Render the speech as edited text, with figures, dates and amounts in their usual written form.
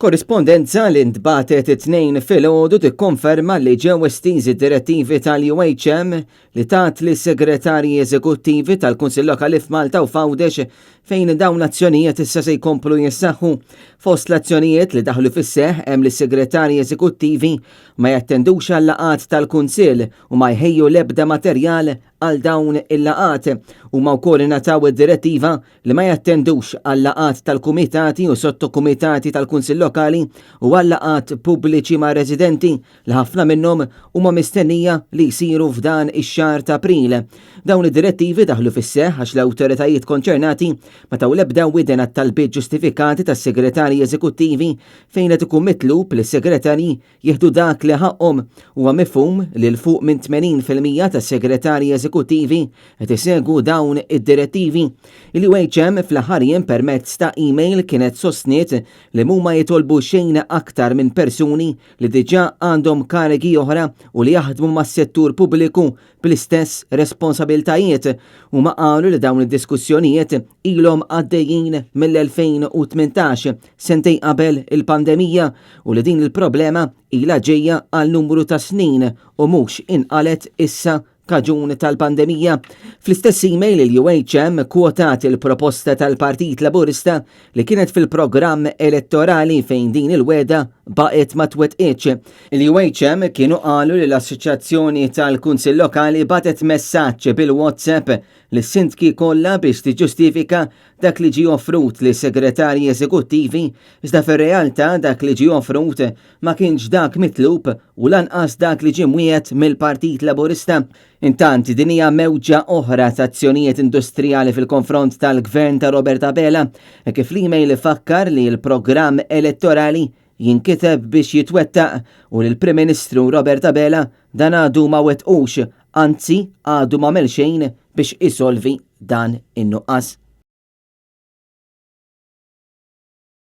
Korrispondenza li ntbatet it-tnejn filgħodu tikkonferma li ġew estiżi direttivi tal-UHM li tat lis-Segretarji Eżekuttivi tal-Kunsill Lokali f'Malta u Fawdex fejn dawn l-azzjonijiet issa se jkomplu jissaħħu. Fost l-azzjonijiet li daħlu fis-seħħ hemm li s-Segretarji Eżekuttivi ma jattendux għall-laqgħat tal-Kunsill u ma jħejju l-ebda materjal għal dawn il-laqgħat huma wkoll ingħataw id-direttiva li ma jattendux għall-laqgħat tal-kumitati u sottokumitati tal-Kunsill Lokali u għall-laqgħat pubbliċi ma' residenti li ħafna minnhom huma mistennija li jsiru f'dan ix-xahar ta' April. Dawn id-direttivi daħlu fis-seħħ għax l-awtoritajiet konċernati ma taw l-ebda widen għat-talbiet ġustifikati tas-Segretarji Eżekuttivi fejn qed ikun mitlub li s-segretarji jieħdu dak li ħaqhom. Huwa mifhum li l fuq minn 80% tas-Segretarji Eżekuttivi qed isegwu dawn id-direttivi. Il-UHM fl-aħħar jiem permezz ta' email kienet sostniet li huma jitolbu xejn aktar minn persuni li diġà għandhom karigi oħra u li jaħdmu mas-settur pubbliku bl-istess responsabiltajiet u ma qalu li dawn id-diskussjonijiet ilhom għaddejjin mill-2018 sentej qabel il-pandemija u li din il-problema ilha ġejja għal numru ta' snin u mhux inqalet issa kaġun tal-pandemija. Fl-istess email il-UHM kwotat il-proposta tal-Partit Laburista li kienet fil-programm elettorali fejn din il-weda baqet ma twettqitx. Il-UHM kienu qalu li l-Assoċjazzjoni tal-Kunsill Lokali batet messaġġ bil-WhatsApp lis-sindki kollha biex tiġġustifika dak li ġie offrut lis segretarji eżekuttivi, iżda fir-realtà dak li ġie offrut ma kienx dak mitlub u lanqas dak li ġie mwiegħed mill-Partit Laburista. Intant din hija mewġa oħra ta' azzjonijiet industrijali fil-konfront tal-Gvern ta' Robert Abela kif l-email fakkar li l-programm elettorali jinkiteb biex jitwettaq u l-Prim Ministru Robert Abela dan għadu ma wettqux, anzi għadu ma mel xejn biex isolvi dan in-nuqqas.